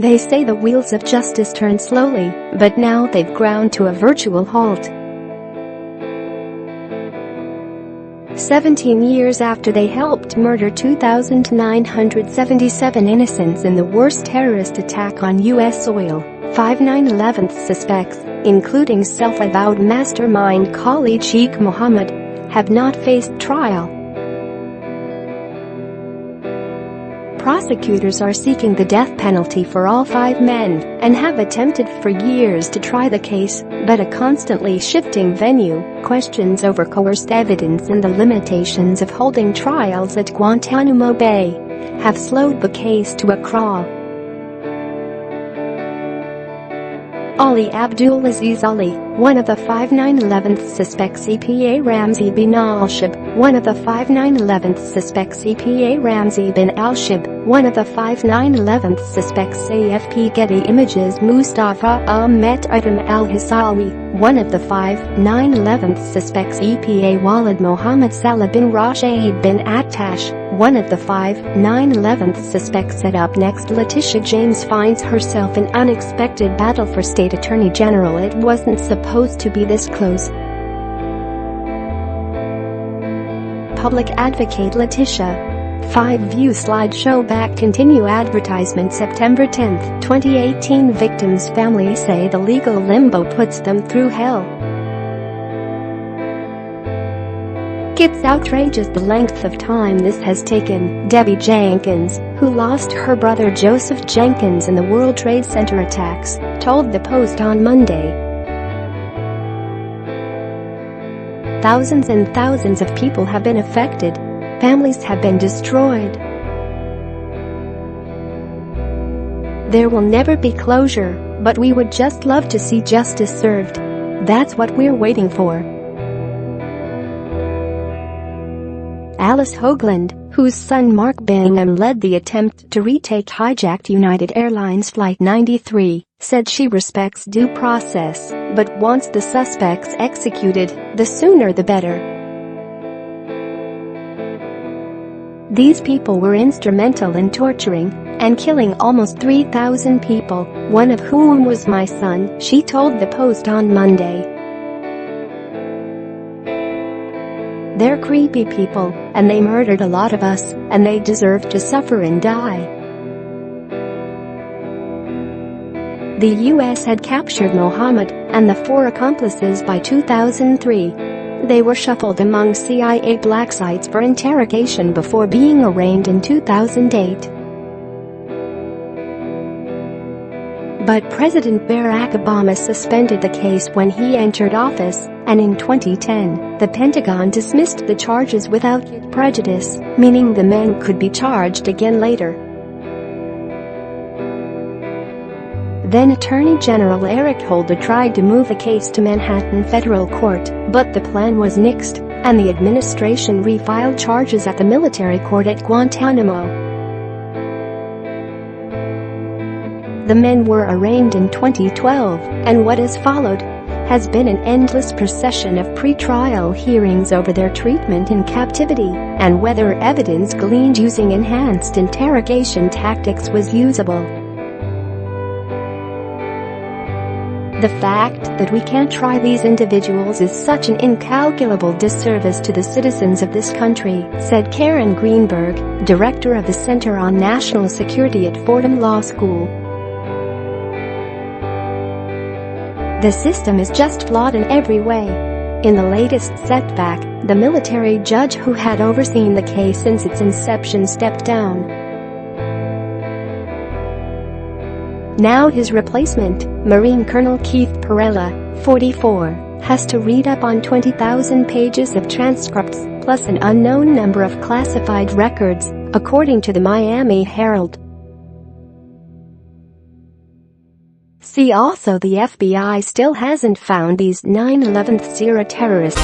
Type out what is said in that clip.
They say the wheels of justice turn slowly, but now they've ground to a virtual halt. 17 years after they helped murder 2,977 innocents in the worst terrorist attack on U.S. soil, 5 9/11 suspects, including self-avowed mastermind Khalid Sheikh Mohammed, have not faced trial. Prosecutors are seeking the death penalty for all 5 men and have attempted for years to try the case, but a constantly shifting venue, questions over coerced evidence and the limitations of holding trials at Guantanamo Bay have slowed the case to a crawl. Abdul Aziz Ali, one of the 5 9/11 suspects. EPA Ramzi Binalshibh, one of the 5 9/11 suspects. EPA Ramzi Binalshibh, one of the 5 9/11 suspects. AFP Getty Images. Mustafa Ahmed al-Hawsawi, one of the 5 9/11 suspects. EPA Walid Mohammed Salih bin Roshayed bin Attash, one of the 5 9/11 suspects. Up next, Letitia James finds herself in unexpected battle for State Attorney General. It wasn't supposed to be this close. Public Advocate Letitia. 5 View Slideshow back. Continue. Advertisement. September 10, 2018. Victims' families say the legal limbo puts them through hell. It's outrageous the length of time this has taken. Debby Jenkins, who lost her brother Joseph Jenkins in the World Trade Center attacks, told the Post on Monday. Thousands and thousands of people have been affected. Families have been destroyed. There will never be closure, but we would just love to see justice served. That's what we're waiting for. Alice Hoagland, whose son Mark Bingham led the attempt to retake hijacked United Airlines Flight 93, said she respects due process, but wants the suspects executed, the sooner the better. These people were instrumental in torturing and killing almost 3,000 people, one of whom was my son, she told the Post on Monday. They're creepy people, and they murdered a lot of us, and they deserve to suffer and die. The U.S. had captured Mohammed and the 4 accomplices by 2003. They were shuffled among CIA black sites for interrogation before being arraigned in 2008. But President Barack Obama suspended the case when he entered office, and in 2010, the Pentagon dismissed the charges without prejudice, meaning the men could be charged again later. Then Attorney General Eric Holder tried to move the case to Manhattan Federal Court, but the plan was nixed, and the administration refiled charges at the military court at Guantanamo. The men were arraigned in 2012, and what has followed has been an endless procession of pre-trial hearings over their treatment in captivity and whether evidence gleaned using enhanced interrogation tactics was usable. The fact that we can't try these individuals is such an incalculable disservice to the citizens of this country, said Karen Greenberg, director of the Center on National Security at Fordham Law School. The system is just flawed in every way. In the latest setback, the military judge who had overseen the case since its inception stepped down. Now his replacement, Marine Colonel Keith Perella, 44, has to read up on 20,000 pages of transcripts, plus an unknown number of classified records, according to the Miami Herald. See also: the FBI still hasn't found these 9/11 Sierra terrorists.